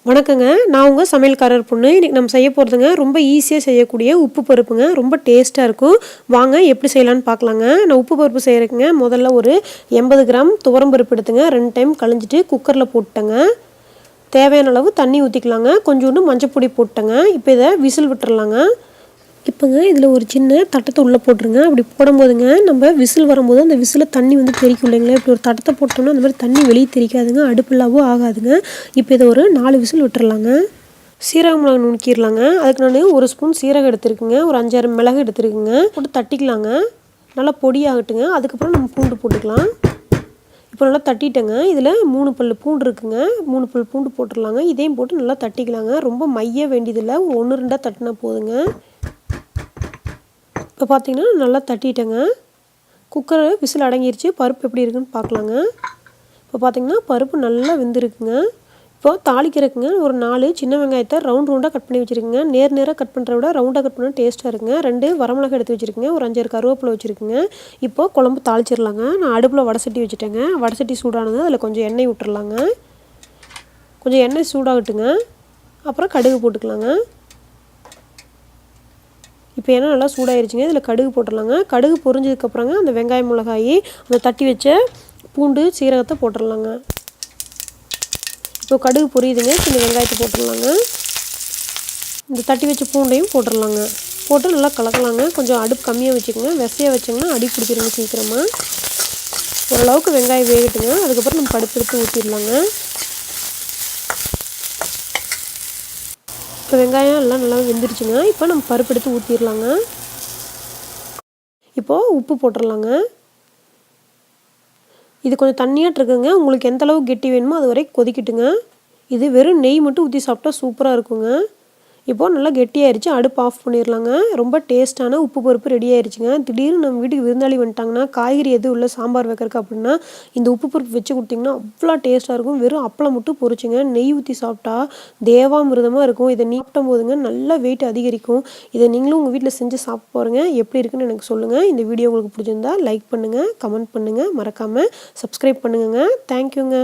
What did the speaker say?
வணக்கங்க. நான் உங்க சமையல்காரர் பொண்ணு. இன்னைக்கு நம்ம செய்ய போறதுங்க ரொம்ப ஈஸியா செய்யக்கூடிய உப்பு பருப்புங்க. ரொம்ப டேஸ்ட்டா இருக்கும். வாங்க எப்படி செய்யலாம்னு பார்க்கலாங்க. நான் உப்பு பருப்பு செய்யறதுக்குங்க முதல்ல ஒரு 80 கிராம் துவரம் பருப்பு எடுத்துங்க 2 டைம் கழுஞ்சிட்டு குக்கர்ல போட்டுட்டேங்க. தேவையான அளவு தண்ணி ஊத்திக்கலாங்க. கொஞ்சோண்டு மஞ்சள் பொடி போட்டுட்டேங்க. இப்போ இதை விசில் விட்டுறலாங்க. இப்போங்க இதில் ஒரு சின்ன தட்டத்தை உள்ளே போட்டுருங்க. அப்படி போடும்போதுங்க நம்ம விசில் வரும்போது அந்த விசிலில் தண்ணி வந்து தெறிக்கும் இல்லைங்களா? இப்படி ஒரு தட்டத்தை போட்டோம்னா அந்த மாதிரி தண்ணி வெளியே தெறிக்காதுங்க, அடுப்பில்லாவும் ஆகாதுங்க. இப்போ இதை ஒரு 4 விசில் விட்டுறலாங்க. சீரக மிளகு நுணுக்கிடலாங்க. அதுக்கு நான் ஒரு ஸ்பூன் சீரகம் எடுத்துருக்குங்க, ஒரு 5-6 மிளகு எடுத்துருக்குங்க. போட்டு தட்டிக்கலாங்க. நல்லா பொடியாகட்டுங்க. அதுக்கப்புறம் நம்ம பூண்டு போட்டுக்கலாம். இப்போ நல்லா தட்டிட்டேங்க. இதில் 3 பல் பூண்டு இருக்குங்க. 3 பல் பூண்டு போட்டுடலாங்க. இதையும் போட்டு நல்லா தட்டிக்கலாங்க. ரொம்ப மைய வேண்டியதில்லை, 1-2 தட்டினா போதுங்க. இப்போ பார்த்தீங்கன்னா நல்லா தட்டிட்டேங்க. Cooker whistle அடங்கிருச்சு. பருப்பு எப்படி இருக்குன்னு பார்க்கலாங்க. இப்போ பார்த்தீங்கன்னா பருப்பு நல்லா வெந்திருக்குங்க. இப்போ தாளிக்கிறதுக்குங்க ஒரு 4 சின்ன வெங்காயத்தை ரவுண்டாக கட் பண்ணி வச்சுருக்குங்க. நேராக கட் பண்ணுறத விட ரவுண்டாக கட் பண்ணால் டேஸ்ட்டாக இருக்குங்க. 2 வரமிளகாய் எடுத்து வச்சுருக்குங்க. ஒரு 5-6 கருவேப்பிலை வச்சுருக்குங்க. இப்போது குழம்பு தாளிச்சிடலாங்க. நான் அடுப்பில் வடை சட்டி வச்சுட்டேங்க. வடை சட்டி சூடானது அதில் கொஞ்சம் எண்ணெய் விட்டுறலாங்க. கொஞ்சம் எண்ணெய் சூடாகட்டுங்க. அப்புறம் கடுகு போட்டுக்கலாங்க. இப்போ எண்ணெய் நல்லா சூடாயிருச்சுங்க. இதில் கடுகு போட்டுடலாங்க. கடுகு பொரிஞ்சதுக்கப்புறங்க அந்த வெங்காயம் மிளகாய் அந்த தட்டி வச்ச பூண்டு சீரகத்தை போட்டுடலாங்க. இப்போ கடுகு பொரியுதுங்க. இந்த வெங்காயத்தை போட்டுடலாங்க. இந்த தட்டி வச்ச பூண்டையும் போட்டுடலாங்க. போட்டு நல்லா கலக்கலாங்க. கொஞ்சம் அடுப்பு கம்மியாக வச்சுக்கோங்க. விசையாக வச்சிங்கன்னா அடி பிடிச்சிருங்க சீக்கிரமாக. ஓரளவுக்கு வெங்காயம் வேகட்டுங்க. அதுக்கப்புறம் நம்ம பருப்பு எடுத்து ஊற்றிடலாங்க. இப்போ வெங்காயம் எல்லாம் நல்லா வெந்துருச்சுங்க. இப்போ நம்ம பருப்பு எடுத்து ஊற்றிடலாங்க. இப்போது உப்பு போட்டுடலாங்க. இது கொஞ்சம் தண்ணியாட்டு இருக்குங்க. உங்களுக்கு எந்த அளவுக்கு கெட்டி வேணுமோ அது வரைக்கும் கொதிக்கட்டுங்க. இது வெறும் நெய் மட்டும் ஊற்றி சாப்பிட்டா சூப்பராக இருக்குங்க. இப்போது நல்லா கெட்டியாயிருச்சு. அடுப்பு ஆஃப் பண்ணிடலாங்க. ரொம்ப டேஸ்ட்டான உப்பு பருப்பு ரெடி ஆயிடுச்சுங்க. திடீர்னு நம்ம வீட்டுக்கு விருந்தாளி வந்துட்டாங்கன்னா காய்கறி எதுவும் இல்லை சாம்பார் வைக்கிறதுக்கு அப்படின்னா இந்த உப்பு பருப்பு வச்சு கொடுத்திங்கன்னா அவ்வளோ டேஸ்ட்டாக இருக்கும். வெறும் அப்பளம் மட்டும் பொரிச்சுங்க நெய் ஊற்றி சாப்பிட்டா தேவாமிர்தமாக இருக்கும். இதை நீட்டும் போதுங்க நல்லா வெயிட் அதிகரிக்கும். இதை நீங்களும் உங்கள் வீட்டில் செஞ்சு சாப்பிட்டு பாருங்க. எப்படி இருக்குன்னு எனக்கு சொல்லுங்கள். இந்த வீடியோ உங்களுக்கு பிடிச்சிருந்தா லைக் பண்ணுங்கள், கமெண்ட் பண்ணுங்கள், மறக்காமல் சப்ஸ்கிரைப் பண்ணுங்க. தேங்க்யூங்க.